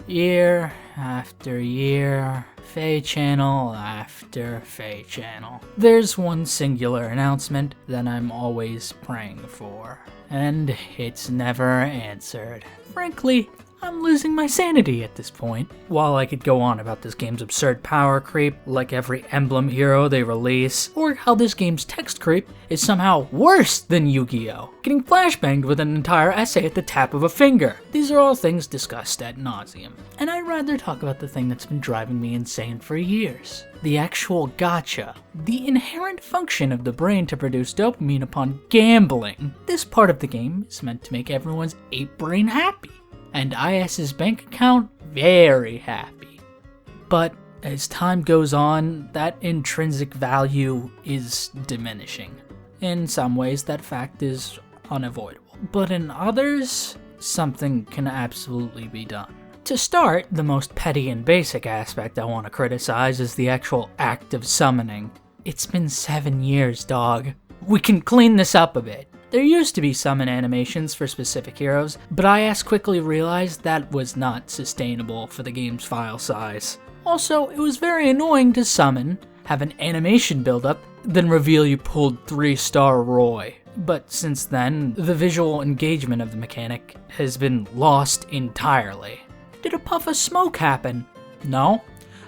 Year after year, Fae channel after Fae channel. There's one singular announcement that I'm always praying for, and it's never answered. Frankly, I'm losing my sanity at this point. While I could go on about this game's absurd power creep, like every Emblem hero they release, or how this game's text creep is somehow worse than Yu-Gi-Oh! Getting flashbanged with an entire essay at the tap of a finger. These are all things discussed ad nauseum. And I'd rather talk about the thing that's been driving me insane for years. The actual gacha. The inherent function of the brain to produce dopamine upon gambling. This part of the game is meant to make everyone's ape brain happy. And IS's bank account very happy. But as time goes on, that intrinsic value is diminishing. In some ways, that fact is unavoidable. But in others, something can absolutely be done. To start, the most petty and basic aspect I want to criticize is the actual act of summoning. It's been 7 years, dog. We can clean this up a bit. There used to be summon animations for specific heroes, but IS quickly realized that was not sustainable for the game's file size. Also, it was very annoying to summon, have an animation build-up, then reveal you pulled 3-star Roy. But since then, the visual engagement of the mechanic has been lost entirely. Did a puff of smoke happen? No?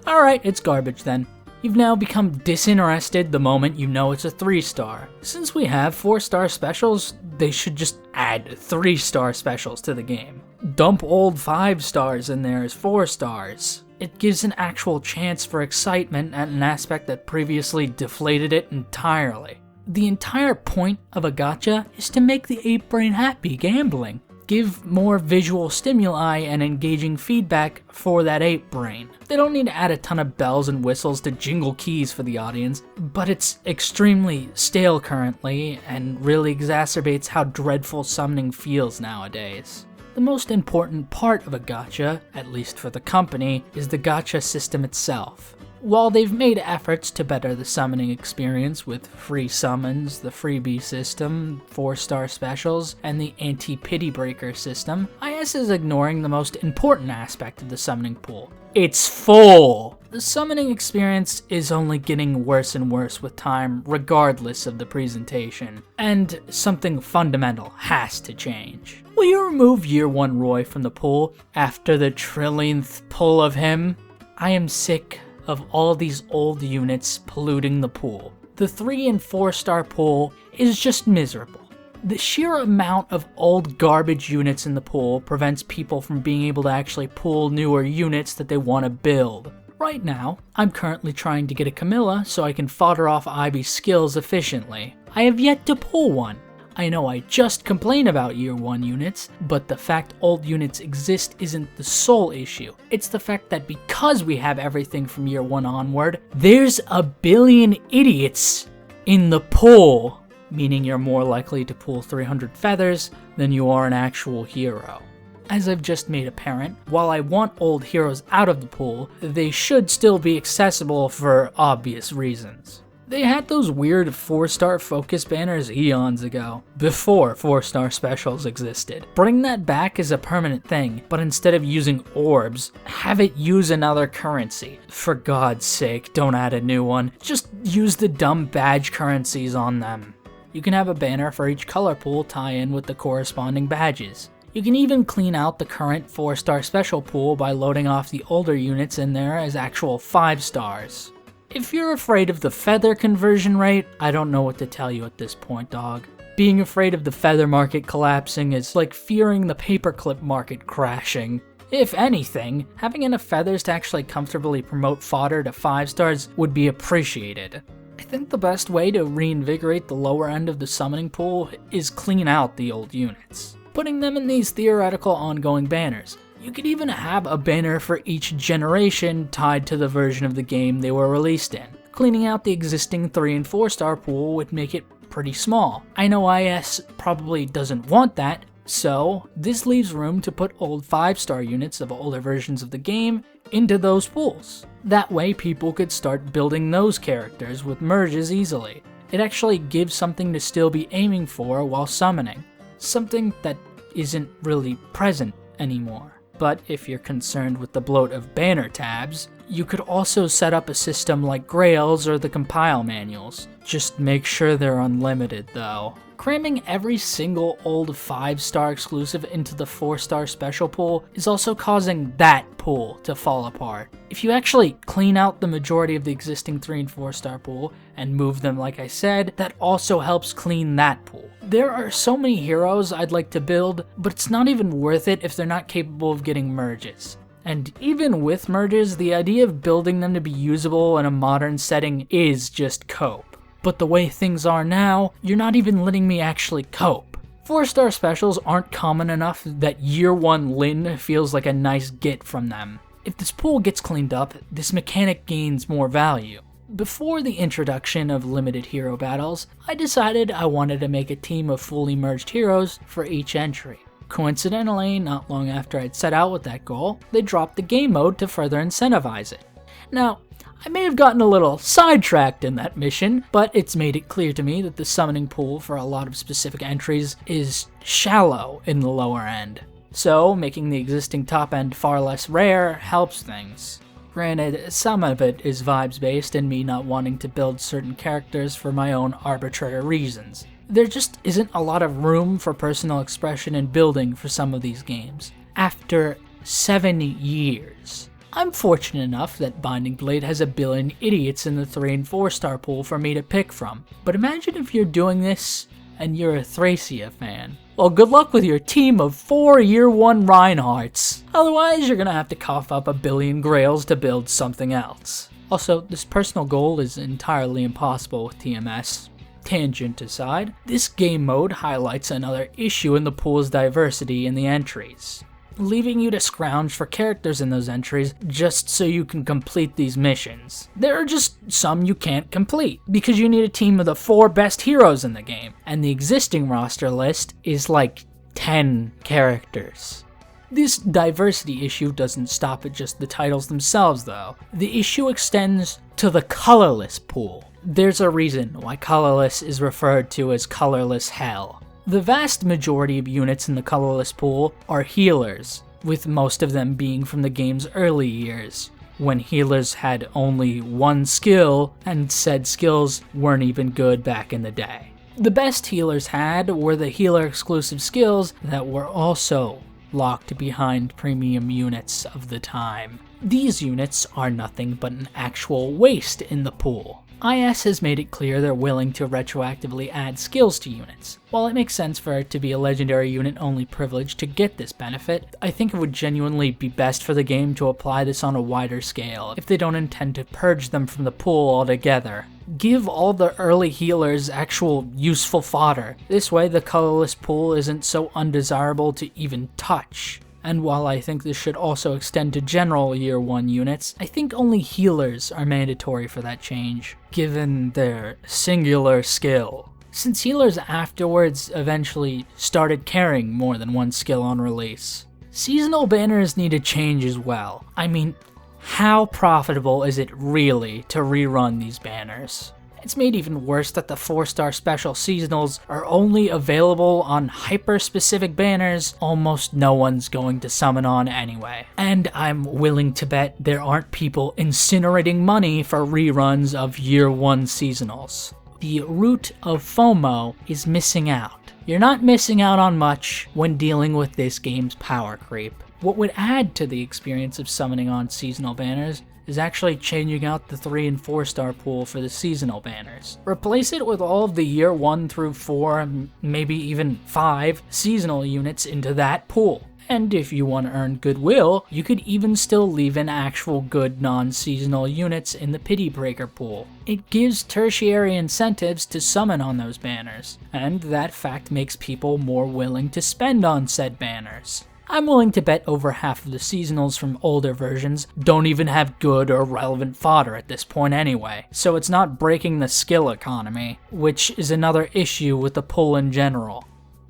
Alright, it's garbage then. You've now become disinterested the moment you know it's a 3-star. Since we have 4-star specials, they should just add 3-star specials to the game. Dump old 5 stars in there as 4 stars. It gives an actual chance for excitement at an aspect that previously deflated it entirely. The entire point of a gacha is to make the ape brain happy gambling. Give more visual stimuli and engaging feedback for that ape brain. They don't need to add a ton of bells and whistles to jingle keys for the audience, but it's extremely stale currently and really exacerbates how dreadful summoning feels nowadays. The most important part of a gacha, at least for the company, is the gacha system itself. While they've made efforts to better the summoning experience with free summons, the freebie system, 4-star specials, and the anti-pity breaker system, IS is ignoring the most important aspect of the summoning pool. It's full! The summoning experience is only getting worse and worse with time, regardless of the presentation. And something fundamental has to change. Will you remove Year 1 Roy from the pool after the trillionth pull of him? I am sick of all these old units polluting the pool. The 3 and 4-star pool is just miserable. The sheer amount of old garbage units in the pool prevents people from being able to actually pull newer units that they want to build. Right now, I'm currently trying to get a Camilla so I can fodder off Ivy's skills efficiently. I have yet to pull one. I know I just complain about Year 1 units, but the fact old units exist isn't the sole issue. It's the fact that because we have everything from Year 1 onward, there's a billion idiots in the pool, meaning you're more likely to pull 300 feathers than you are an actual hero. As I've just made apparent, while I want old heroes out of the pool, they should still be accessible for obvious reasons. They had those weird 4-star focus banners eons ago, before 4-star specials existed. Bring that back as a permanent thing, but instead of using orbs, have it use another currency. For God's sake, don't add a new one. Just use the dumb badge currencies on them. You can have a banner for each color pool tie in with the corresponding badges. You can even clean out the current 4-star special pool by loading off the older units in there as actual 5 stars. If you're afraid of the feather conversion rate, I don't know what to tell you at this point, dog. Being afraid of the feather market collapsing is like fearing the paperclip market crashing. If anything, having enough feathers to actually comfortably promote fodder to 5 stars would be appreciated. I think the best way to reinvigorate the lower end of the summoning pool is clean out the old units, putting them in these theoretical ongoing banners. You could even have a banner for each generation tied to the version of the game they were released in. Cleaning out the existing 3 and 4-star pool would make it pretty small. I know IS probably doesn't want that, so this leaves room to put old 5-star units of older versions of the game into those pools. That way people could start building those characters with merges easily. It actually gives something to still be aiming for while summoning. Something that isn't really present anymore. But if you're concerned with the bloat of banner tabs, you could also set up a system like Grails or the compile manuals. Just make sure they're unlimited though. Cramming every single old 5-star exclusive into the 4-star special pool is also causing that pool to fall apart. If you actually clean out the majority of the existing 3 and 4-star pool and move them like I said, that also helps clean that pool. There are so many heroes I'd like to build, but it's not even worth it if they're not capable of getting merges. And even with merges, the idea of building them to be usable in a modern setting is just cope. But the way things are now, you're not even letting me actually cope. 4-star specials aren't common enough that year 1 Lin feels like a nice get from them. If this pool gets cleaned up, this mechanic gains more value. Before the introduction of limited hero battles, I decided I wanted to make a team of fully merged heroes for each entry. Coincidentally, not long after I'd set out with that goal, they dropped the game mode to further incentivize it. Now, I may have gotten a little sidetracked in that mission, but it's made it clear to me that the summoning pool for a lot of specific entries is shallow in the lower end. So, making the existing top end far less rare helps things. Granted, some of it is vibes based and me not wanting to build certain characters for my own arbitrary reasons. There just isn't a lot of room for personal expression and building for some of these games. After 7 years. I'm fortunate enough that Binding Blade has a billion idiots in the 3 and 4-star pool for me to pick from. But imagine if you're doing this and you're a Thracia fan. Well, good luck with your team of 4 year 1 Reinhardts. Otherwise, you're gonna have to cough up a billion Grails to build something else. Also, this personal goal is entirely impossible with TMS. Tangent aside, this game mode highlights another issue in the pool's diversity in the entries, leaving you to scrounge for characters in those entries just so you can complete these missions. There are just some you can't complete, because you need a team of the 4 best heroes in the game, and the existing roster list is like 10 characters. This diversity issue doesn't stop at just the titles themselves though. The issue extends to the colorless pool. There's a reason why colorless is referred to as colorless hell. The vast majority of units in the colorless pool are healers, with most of them being from the game's early years, when healers had only 1 skill, and said skills weren't even good back in the day. The best healers had were the healer exclusive skills that were also locked behind premium units of the time. These units are nothing but an actual waste in the pool. IS has made it clear they're willing to retroactively add skills to units. While it makes sense for it to be a legendary unit only privilege to get this benefit, I think it would genuinely be best for the game to apply this on a wider scale if they don't intend to purge them from the pool altogether. Give all the early healers actual useful fodder. This way the colorless pool isn't so undesirable to even touch. And while I think this should also extend to general year 1 units, I think only healers are mandatory for that change, given their singular skill. Since healers afterwards eventually started carrying more than 1 skill on release. Seasonal banners need to change as well. I mean, how profitable is it really to rerun these banners? It's made even worse that the 4-star special seasonals are only available on hyper-specific banners almost no one's going to summon on anyway. And I'm willing to bet there aren't people incinerating money for reruns of year 1 seasonals. The root of FOMO is missing out. You're not missing out on much when dealing with this game's power creep. What would add to the experience of summoning on seasonal banners is actually changing out the 3 and 4-star pool for the seasonal banners. Replace it with all of the year 1 through 4, maybe even 5 seasonal units into that pool. And if you want to earn goodwill, you could even still leave in actual good non-seasonal units in the Pity Breaker pool. It gives tertiary incentives to summon on those banners, and that fact makes people more willing to spend on said banners. I'm willing to bet over half of the seasonals from older versions don't even have good or relevant fodder at this point anyway, so it's not breaking the skill economy, which is another issue with the pool in general.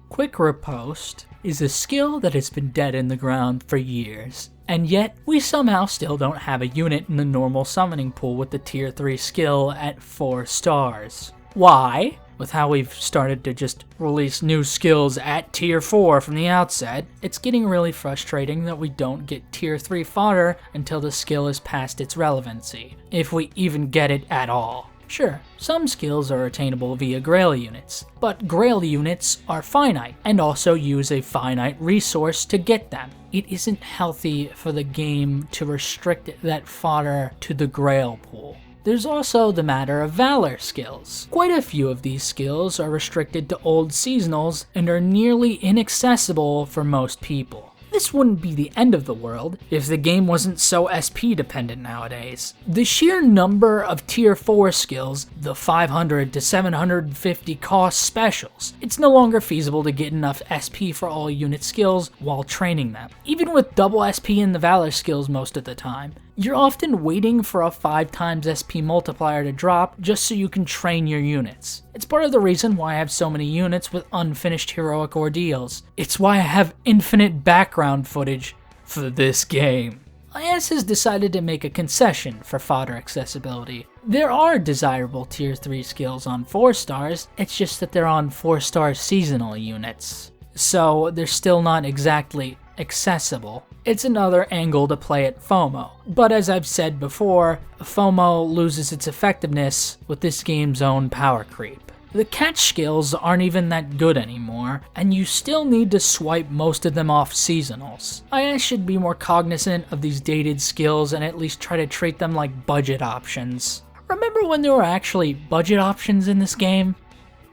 Quick Riposte is a skill that has been dead in the ground for years, and yet we somehow still don't have a unit in the normal summoning pool with the tier 3 skill at 4 stars. Why? With how we've started to just release new skills at tier 4 from the outset, it's getting really frustrating that we don't get tier 3 fodder until the skill is past its relevancy, if we even get it at all. Sure, some skills are attainable via Grail units, but Grail units are finite and also use a finite resource to get them. It isn't healthy for the game to restrict that fodder to the Grail pool. There's also the matter of Valor skills. Quite a few of these skills are restricted to old seasonals and are nearly inaccessible for most people. This wouldn't be the end of the world if the game wasn't so SP dependent nowadays. The sheer number of tier 4 skills, the 500 to 750 cost specials, it's no longer feasible to get enough SP for all unit skills while training them. Even with double SP in the Valor skills most of the time, you're often waiting for a 5 times SP multiplier to drop just so you can train your units. It's part of the reason why I have so many units with unfinished heroic ordeals. It's why I have infinite background footage for this game. IS has decided to make a concession for fodder accessibility. There are desirable tier 3 skills on 4 stars, it's just that they're on 4-star seasonal units. So they're still not exactly accessible. It's another angle to play at FOMO, but as I've said before, FOMO loses its effectiveness with this game's own power creep. The catch skills aren't even that good anymore, and you still need to swipe most of them off seasonals. IS should be more cognizant of these dated skills and at least try to treat them like budget options. Remember when there were actually budget options in this game?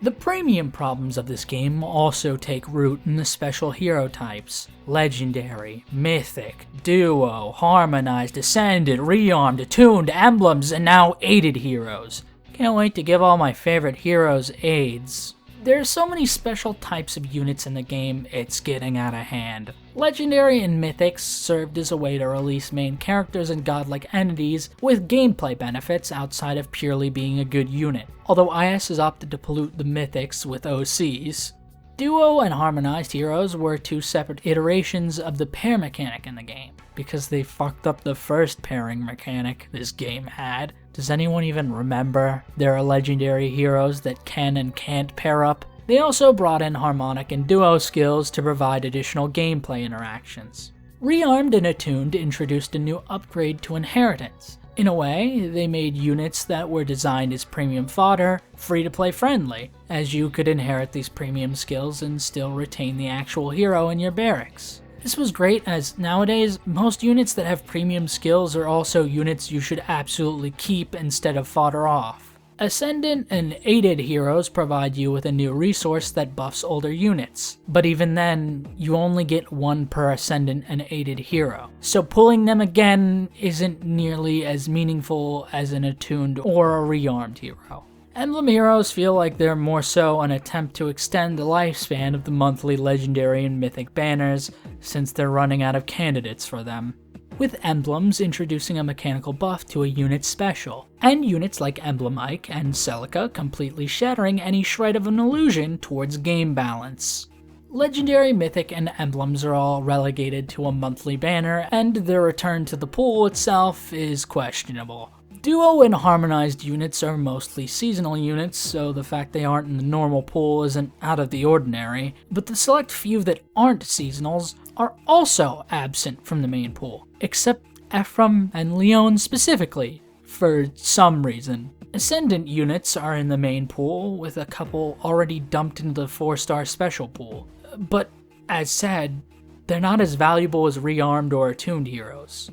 The premium problems of this game also take root in the special hero types. Legendary, Mythic, Duo, Harmonized, Ascended, Rearmed, Attuned, Emblems, and now Aided heroes. Can't wait to give all my favorite heroes aids. There are so many special types of units in the game, it's getting out of hand. Legendary and Mythics served as a way to release main characters and godlike entities with gameplay benefits outside of purely being a good unit, although IS has opted to pollute the Mythics with OCs. Duo and Harmonized heroes were 2 separate iterations of the pair mechanic in the game, because they fucked up the first pairing mechanic this game had. Does anyone even remember? There are legendary heroes that can and can't pair up. They also brought in harmonic and duo skills to provide additional gameplay interactions. Rearmed and Attuned introduced a new upgrade to Inheritance. In a way, they made units that were designed as premium fodder free-to-play friendly, as you could inherit these premium skills and still retain the actual hero in your barracks. This was great as nowadays, most units that have premium skills are also units you should absolutely keep instead of fodder off. Ascendant and Aided heroes provide you with a new resource that buffs older units, but even then, you only get 1 per Ascendant and Aided hero, so pulling them again isn't nearly as meaningful as an Attuned or a Rearmed hero. Emblem heroes feel like they're more so an attempt to extend the lifespan of the monthly legendary and mythic banners, since they're running out of candidates for them. With emblems introducing a mechanical buff to a unit special, and units like Emblemike and Celica completely shattering any shred of an illusion towards game balance. Legendary, Mythic, and Emblems are all relegated to a monthly banner, and their return to the pool itself is questionable. Duo and Harmonized units are mostly seasonal units, so the fact they aren't in the normal pool isn't out of the ordinary, but the select few that aren't seasonals are also absent from the main pool, except Ephraim and Leon specifically, for some reason. Ascendant units are in the main pool, with a couple already dumped into the 4-star special pool, but as said, they're not as valuable as Rearmed or Attuned heroes.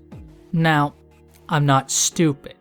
Now, I'm not stupid.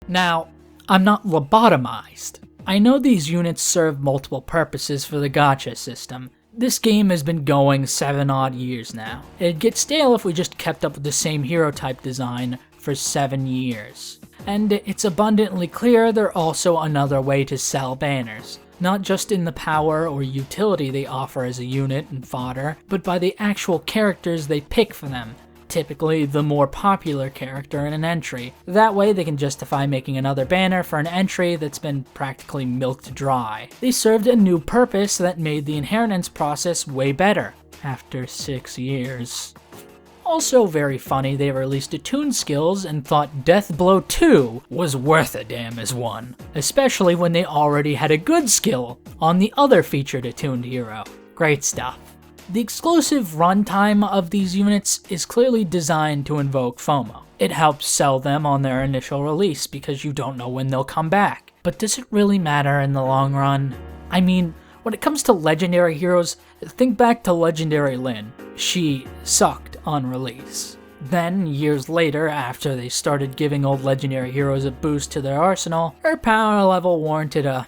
Now, I'm not lobotomized. I know these units serve multiple purposes for the Gacha system. This game has been going 7 odd years now. It'd get stale if we just kept up with the same hero type design for 7 years. And it's abundantly clear they're also another way to sell banners. Not just in the power or utility they offer as a unit and fodder, but by the actual characters they pick for them. Typically the more popular character in an entry. That way they can justify making another banner for an entry that's been practically milked dry. They served a new purpose that made the inheritance process way better, after 6 years. Also very funny, they released attuned skills and thought Death Blow 2 was worth a damn as one, especially when they already had a good skill on the other featured attuned hero. Great stuff. The exclusive runtime of these units is clearly designed to invoke FOMO. It helps sell them on their initial release because you don't know when they'll come back. But does it really matter in the long run? I mean, when it comes to legendary heroes, think back to Legendary Lyn. She sucked on release. Then, years later, after they started giving old legendary heroes a boost to their arsenal, her power level warranted a...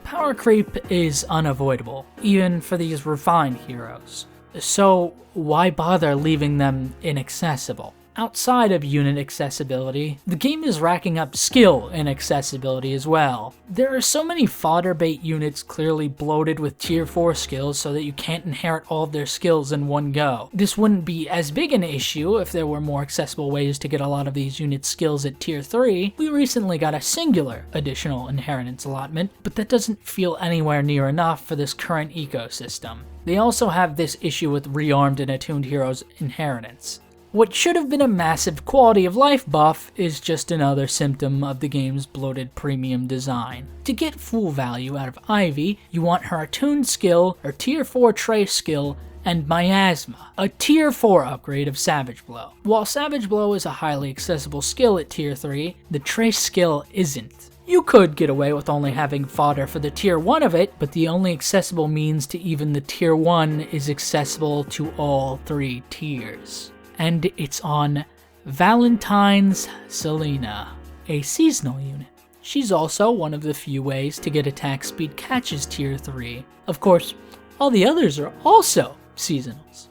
Power creep is unavoidable, even for these refined heroes. So, why bother leaving them inaccessible? Outside of unit accessibility, the game is racking up skill inaccessibility as well. There are so many fodder bait units clearly bloated with tier 4 skills so that you can't inherit all of their skills in one go. This wouldn't be as big an issue if there were more accessible ways to get a lot of these units' skills at tier 3. We recently got a singular additional inheritance allotment, but that doesn't feel anywhere near enough for this current ecosystem. They also have this issue with rearmed and attuned heroes' inheritance. What should have been a massive quality of life buff is just another symptom of the game's bloated premium design. To get full value out of Ivy, you want her attuned skill, her tier 4 trace skill, and Miasma, a tier 4 upgrade of Savage Blow. While Savage Blow is a highly accessible skill at tier 3, the trace skill isn't. You could get away with only having fodder for the tier 1 of it, but the only accessible means to even the tier 1 is accessible to all 3 tiers. And it's on Valentine's Selena, a seasonal unit. She's also one of the few ways to get attack speed catches tier 3. Of course, all the others are also seasonals.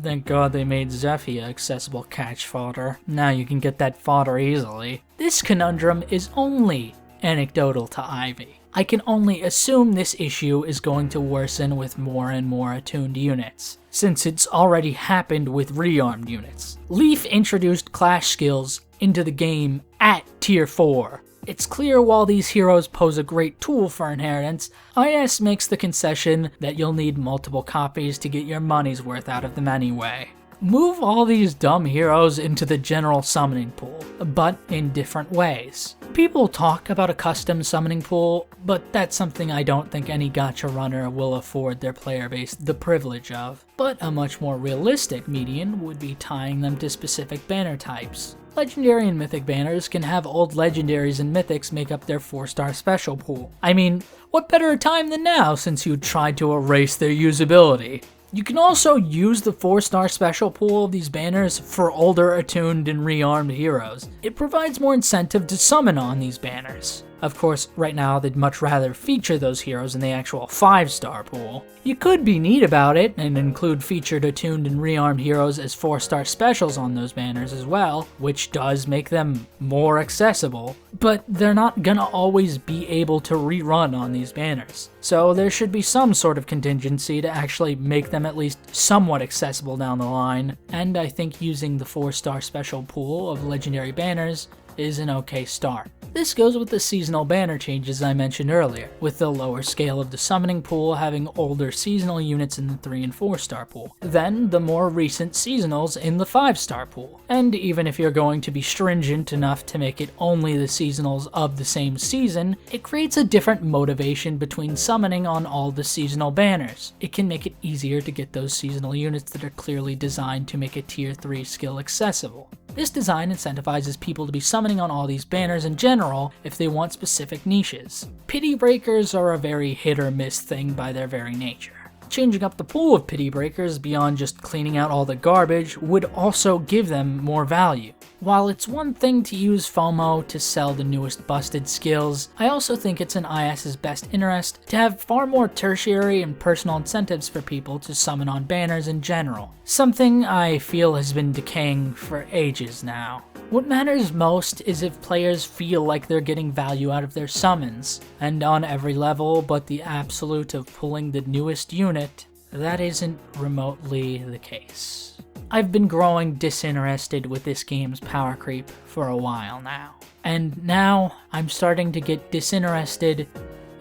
Thank God they made Zephyr accessible catch fodder. Now you can get that fodder easily. This conundrum is only anecdotal to Ivy. I can only assume this issue is going to worsen with more and more attuned units, since it's already happened with rearmed units. Leaf introduced clash skills into the game at tier 4. It's clear while these heroes pose a great tool for inheritance, IS makes the concession that you'll need multiple copies to get your money's worth out of them anyway. Move all these dumb heroes into the general summoning pool, but in different ways. People talk about a custom summoning pool, but that's something I don't think any gacha runner will afford their player base the privilege of. But a much more realistic median would be tying them to specific banner types. Legendary and Mythic banners can have old Legendaries and Mythics make up their 4-star special pool. I mean, what better time than now since you tried to erase their usability? You can also use the 4-star special pool of these banners for older attuned and rearmed heroes. It provides more incentive to summon on these banners. Of course, right now they'd much rather feature those heroes in the actual 5-star pool. You could be neat about it and include featured attuned and rearmed heroes as 4-star specials on those banners as well, which does make them more accessible, but they're not gonna always be able to rerun on these banners. So there should be some sort of contingency to actually make them at least somewhat accessible down the line, and I think using the 4-star special pool of legendary banners is an okay start. This goes with the seasonal banner changes I mentioned earlier, with the lower scale of the summoning pool having older seasonal units in the 3 and 4-star pool, then the more recent seasonals in the 5-star pool. And even if you're going to be stringent enough to make it only the seasonals of the same season, it creates a different motivation between summoning on all the seasonal banners. It can make it easier to get those seasonal units that are clearly designed to make a tier 3 skill accessible. This design incentivizes people to be summoning on all these banners in general if they want specific niches. Pity breakers are a very hit or miss thing by their very nature. Changing up the pool of pity breakers beyond just cleaning out all the garbage would also give them more value. While it's one thing to use FOMO to sell the newest busted skills, I also think it's in IS's best interest to have far more tertiary and personal incentives for people to summon on banners in general. Something I feel has been decaying for ages now. What matters most is if players feel like they're getting value out of their summons, and on every level but the absolute of pulling the newest unit, that isn't remotely the case. I've been growing disinterested with this game's power creep for a while now, and now I'm starting to get disinterested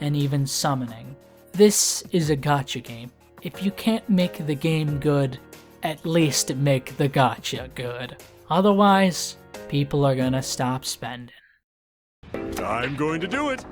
in even summoning. This is a gacha game. If you can't make the game good, at least make the gacha good. Otherwise, people are gonna stop spending. I'm going to do it.